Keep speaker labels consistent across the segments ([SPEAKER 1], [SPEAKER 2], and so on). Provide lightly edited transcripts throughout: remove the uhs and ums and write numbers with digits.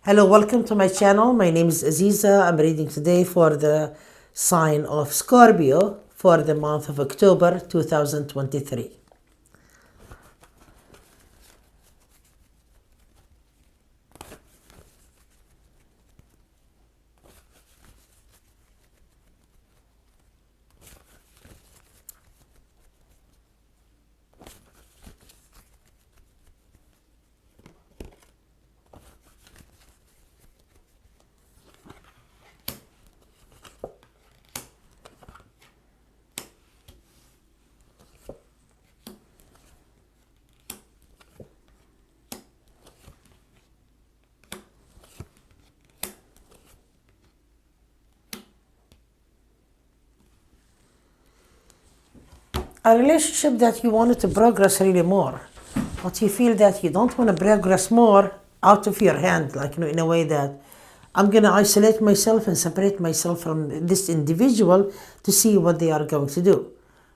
[SPEAKER 1] Hello, welcome to my channel. My name is Aziza. I'm reading today for the sign of Scorpio for the month of October 2023. A relationship that you wanted to progress really more, but you feel that you don't want to progress more out of your hand, in a way that I'm going to isolate myself and separate myself from this individual to see what they are going to do.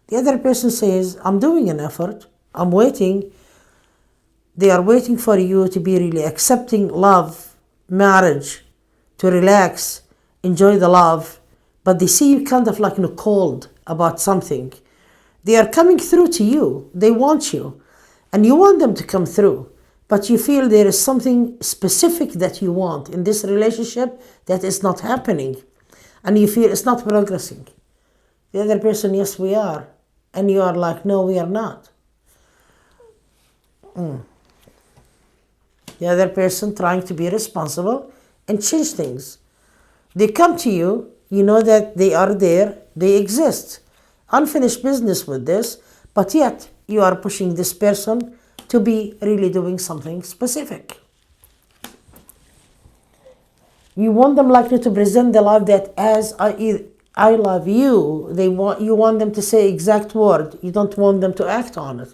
[SPEAKER 1] The other person says, I'm doing an effort, I'm waiting. They are waiting for you to be really accepting love, marriage, to relax, enjoy the love, but they see you kind of cold about something. They are coming through to you. They want you. And you want them to come through. But you feel there is something specific that you want in this relationship that is not happening. And you feel it's not progressing. The other person, yes, we are. And you are like, no, we are not. The other person trying to be responsible and change things. They come to you. You know that they are there. They exist. Unfinished business with this, but yet you are pushing this person to be really doing something specific. You want them to present the love that as I love you. You want them to say exact word. You don't want them to act on it.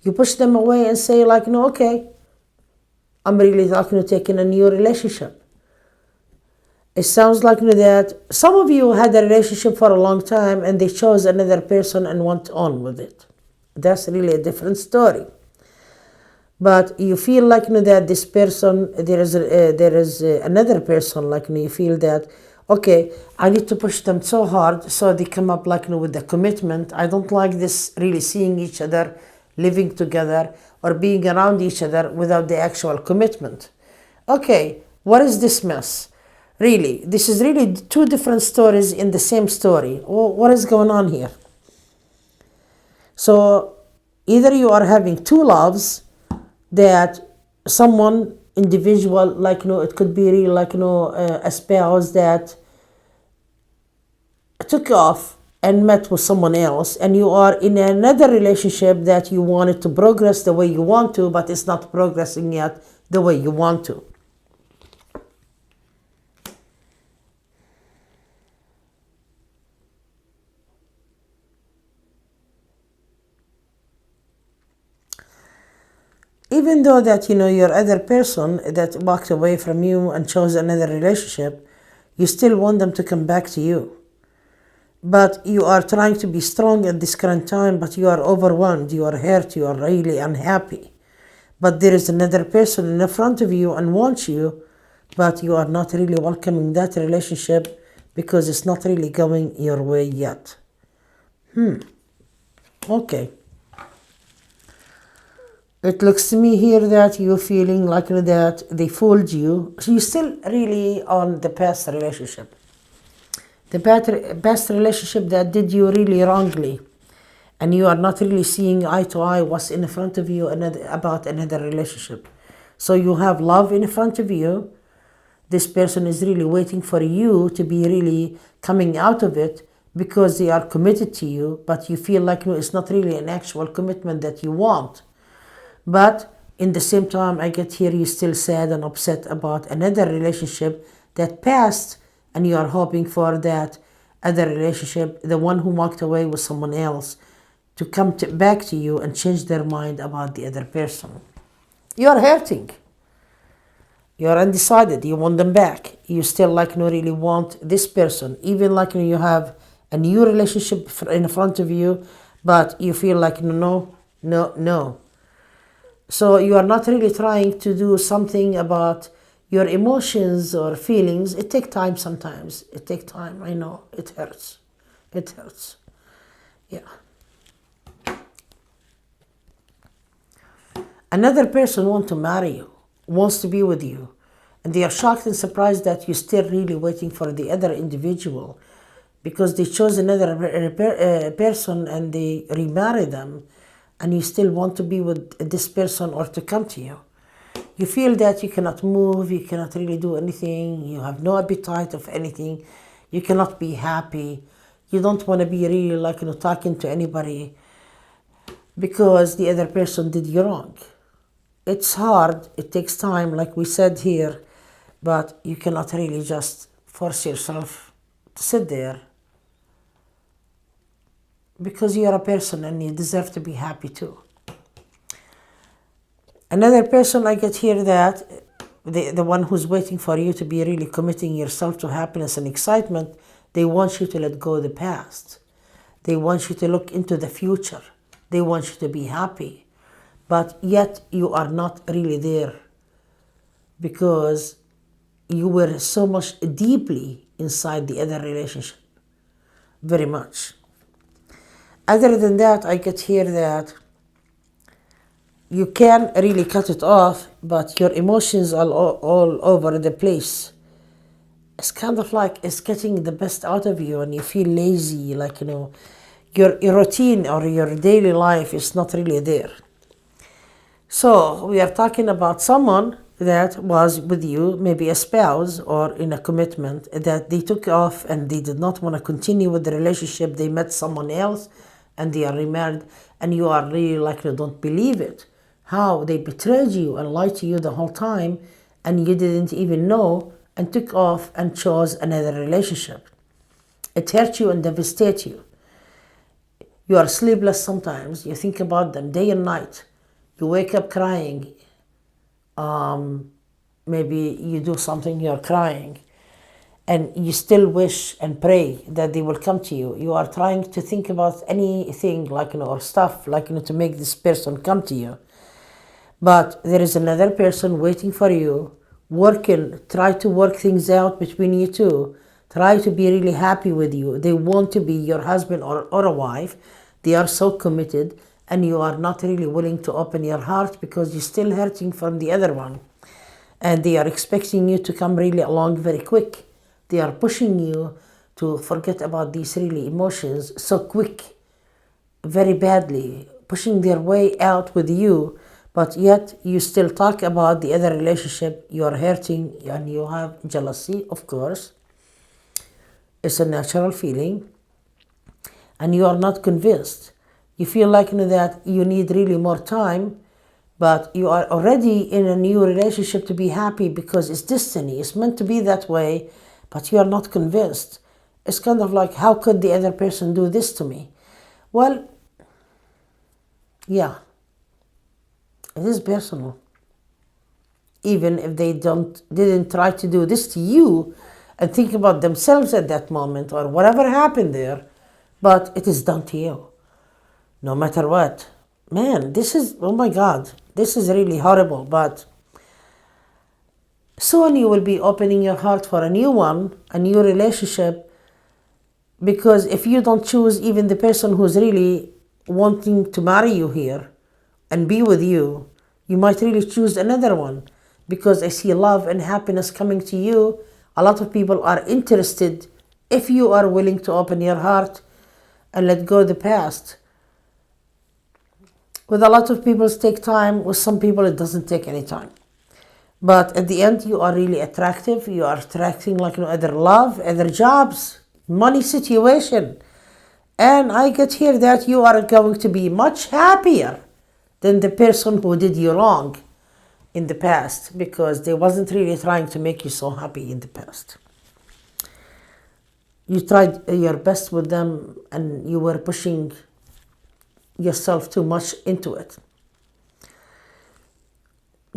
[SPEAKER 1] You push them away and say no, okay, I'm really taking a new relationship. It sounds like that some of you had a relationship for a long time and they chose another person and went on with it. That's really a different story. But you feel that this person, there is another person, you feel that, okay, I need to push them so hard so they come up with the commitment. I don't like this really seeing each other, living together or being around each other without the actual commitment. Okay, what is this mess? Really, this is really two different stories in the same story. What is going on here? So either you are having two loves that someone individual, it could be really a spouse that took off and met with someone else, and you are in another relationship that you wanted to progress the way you want to, but it's not progressing yet the way you want to. Even though that your other person that walked away from you and chose another relationship, you still want them to come back to you. But you are trying to be strong at this current time, but you are overwhelmed, you are hurt, you are really unhappy. But there is another person in front of you and wants you, but you are not really welcoming that relationship because it's not really going your way yet. Okay. It looks to me here that you're feeling that they fooled you. So you're still really on the past relationship. The past relationship that did you really wrongly. And you are not really seeing eye to eye what's in front of you about another relationship. So you have love in front of you. This person is really waiting for you to be really coming out of it because they are committed to you. But you feel it's not really an actual commitment that you want. But in the same time, I get here, you're still sad and upset about another relationship that passed, and you are hoping for that other relationship, the one who walked away with someone else, to come back to you and change their mind about the other person. You are hurting. You are undecided. You want them back. You still no really want this person. Even you have a new relationship in front of you, but you feel no. So you are not really trying to do something about Your emotions or feelings, it takes time sometimes. It takes time, I know. It hurts. It hurts. Yeah. Another person wants to marry you, wants to be with you, and they are shocked and surprised that you're still really waiting for the other individual because they chose another person and they remarry them, and you still want to be with this person or to come to you. You feel that you cannot move, you cannot really do anything, you have no appetite of anything, you cannot be happy, you don't want to be really talking to anybody because the other person did you wrong. It's hard, it takes time, like we said here, but you cannot really just force yourself to sit there because you're a person and you deserve to be happy too. Another person, I get here that the one who's waiting for you to be really committing yourself to happiness and excitement, they want you to let go of the past. They want you to look into the future. They want you to be happy. But yet you are not really there because you were so much deeply inside the other relationship. Very much. Other than that, I get here that you can really cut it off, but your emotions are all over the place. It's kind of like it's getting the best out of you and you feel lazy, your routine or your daily life is not really there. So we are talking about someone that was with you, maybe a spouse or in a commitment, that they took off and they did not want to continue with the relationship. They met someone else and they are remarried, and you are really you don't believe it. How they betrayed you and lied to you the whole time and you didn't even know and took off and chose another relationship. It hurt you and devastates you. You are sleepless sometimes. You think about them day and night. You wake up crying. Maybe you do something, you're crying. And you still wish and pray that they will come to you. You are trying to think about anything or stuff to make this person come to you. But there is another person waiting for you, try to work things out between you two. Try to be really happy with you. They want to be your husband or a wife. They are so committed, and you are not really willing to open your heart because you're still hurting from the other one. And they are expecting you to come really along very quick. They are pushing you to forget about these really emotions so quick, very badly, pushing their way out with you, but yet you still talk about the other relationship. You are hurting and you have jealousy, of course. It's a natural feeling. And you are not convinced. You feel that you need really more time, but you are already in a new relationship to be happy because it's destiny. It's meant to be that way, but you are not convinced. It's kind of like, how could the other person do this to me? Well, yeah, it is personal. Even if they didn't try to do this to you and think about themselves at that moment or whatever happened there, but it is done to you. No matter what. Man, this is, oh my God, this is really horrible, but soon you will be opening your heart for a new one, a new relationship, because if you don't choose even the person who's really wanting to marry you here and be with you, you might really choose another one, because I see love and happiness coming to you. A lot of people are interested if you are willing to open your heart and let go of the past. With a lot of people it takes time, with some people it doesn't take any time. But at the end you are really attractive, you are attracting other love, other jobs, money situation. And I get here that you are going to be much happier than the person who did you wrong in the past, because they wasn't really trying to make you so happy in the past. You tried your best with them and you were pushing yourself too much into it.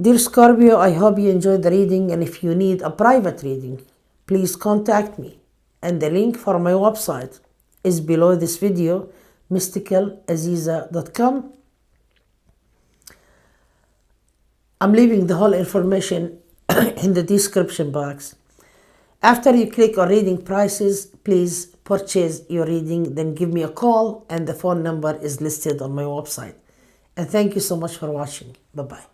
[SPEAKER 1] Dear Scorpio, I hope you enjoyed the reading, and if you need a private reading, please contact me. And the link for my website is below this video, mysticalaziza.com. I'm leaving the whole information in the description box. After you click on reading prices, please purchase your reading, then give me a call, and the phone number is listed on my website. And thank you so much for watching. Bye-bye.